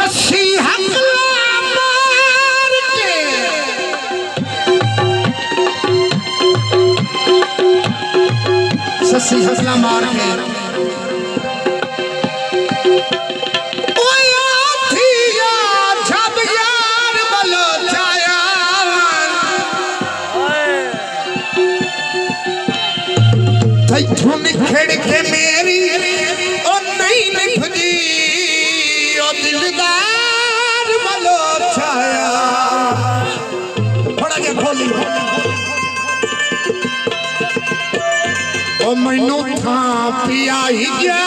ससी हकला मार के ससी हकला मार के खेड़ के मेरी ओ नहीं निभजी ओ दिलदार मलो छाया थोड़ा क्या खोली ओ मैनू था पिया ही जा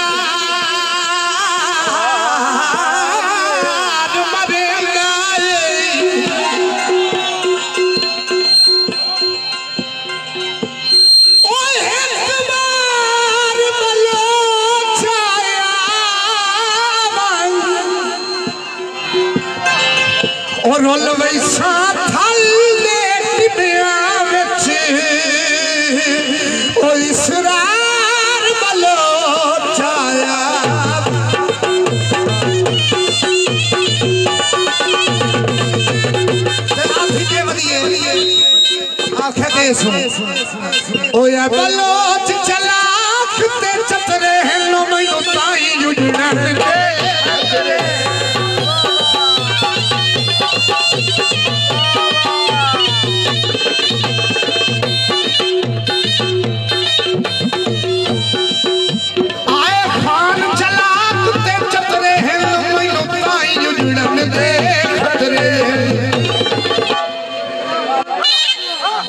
और रोल वैसा थल दे टिबिया विच ओ इसरार बलो छाया आखी के वदिए आखे दे सुन ओ या बलोच चला ते चतरे हेलो मैनू ताई युजणन दे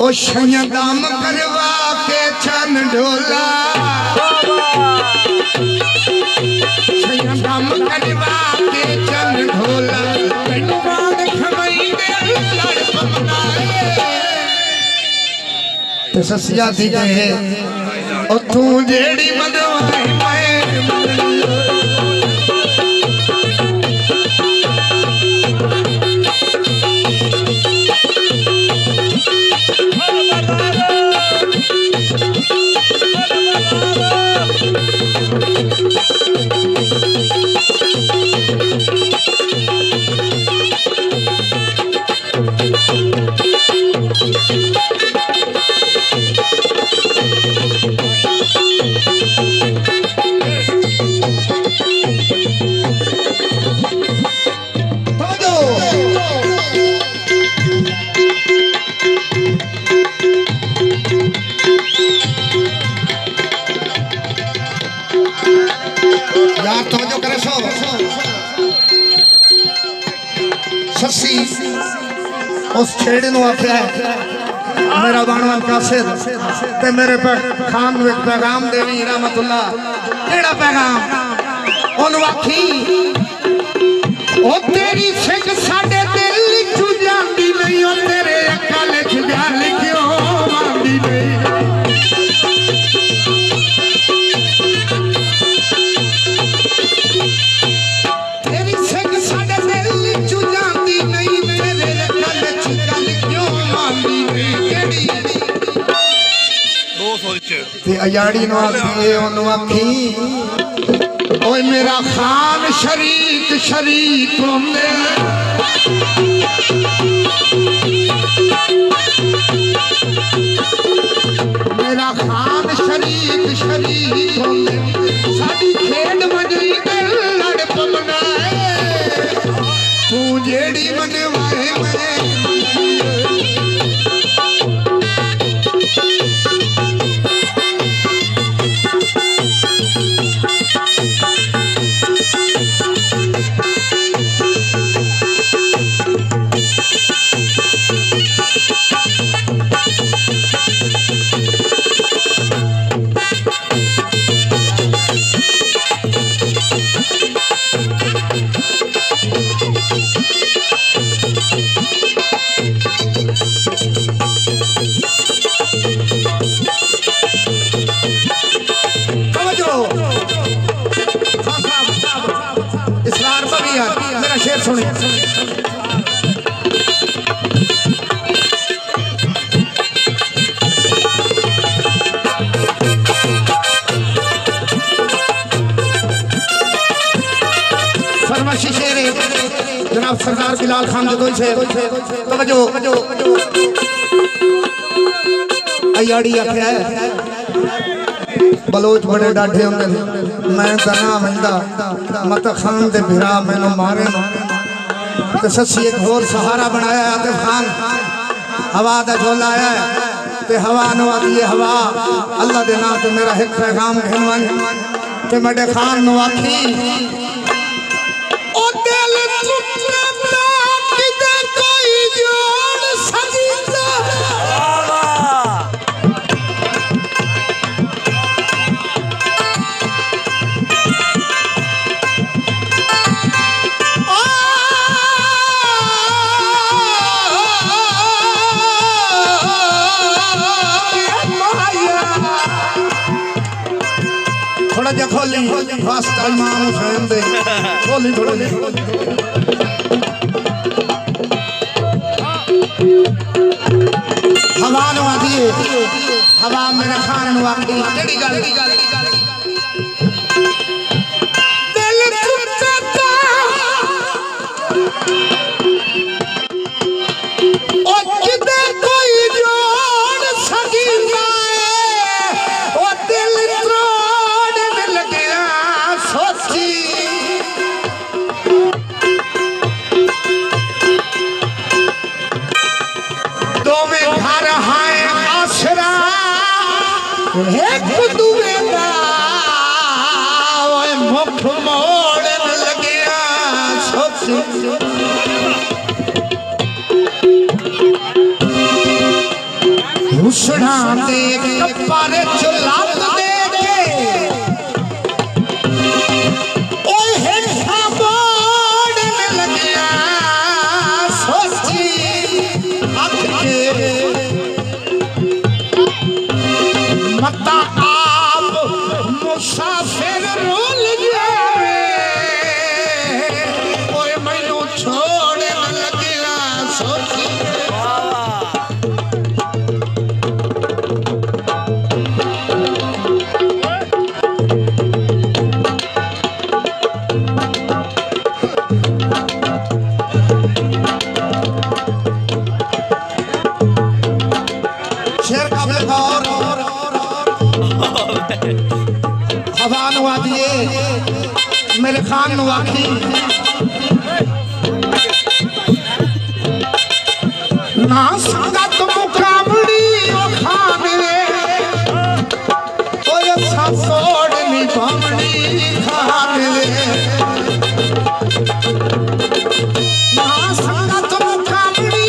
ओ शयदाम करवा के छन ढोला शयदाम करवा के छन ढोला बाग खमई दे लड़ पमनाए ते ससिया दी गए ओ तू जेड़ी मदवाए यार तो जो करे सो ससी उस छेड़े नु आख्या मेरा बाणवन कासिर ते मेरे पे खान नु एक पैगाम देनी रहमतुल्लाह केड़ा पैगाम ओनु आखी ओ तेरी सिख साडे दिल विच जांदी नहीं ओ तेरे अकल विच प्यार लिखियो आंदी नहीं अयाड़ी नो आखी ओनु आखी ओए मेरा खान शरीक शरीक होंदे मेरा खान शरीक शरीक होंदे साडी खेड मजई ते लड़ पमनाए तू जेड़ी मनवाए मैं मेरा शेर सुनिए फरमाइशी शेर जनाब सरदार बिलाल खान जो छे तवज्जो अयाड़ी आख्या है बलोच बड़े डाढ़े होंगे मैं तना वंदा मत खान दे भिरा मैनू मारे ते ससी एक होर सहारा बनाया आतिफ खान हवा दा झोला है ते हवा नु आदी हवा अल्लाह दे नाम ते मेरा एक पैगाम घिनवन ते मडे खान नु आखी ओ दिल टुकड़ा किते कोई जोड़ सजीदा थोड़ा जा खोली फास्ट इमाम हुसैन दे खोली थोड़ा हवा नु आदी हवा मेरे खान नु आदी केड़ी गल दिल टुटदा ओ किते कोई जोड़ सकीना ओ दिल एक दुए दा ओए मुख मोड़न लगिया सोची हुसना दे कपर चुलात दे के ओए हेठा मोड़न लगिया सोची अख के मता आप मुसाफिर रोल जावे ओए मैनू छोड़ न लगिया सोची शेर का बेगौर हवा नु आदिए मेरे खान नु आखी ना संगत मुकाबड़ी ओ खान रे ओए छोड़ नी भामड़ी खान रे ना संगत मुकाबड़ी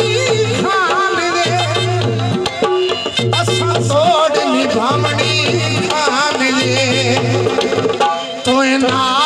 खान रे असा छोड़ नी भामड़ी तो ना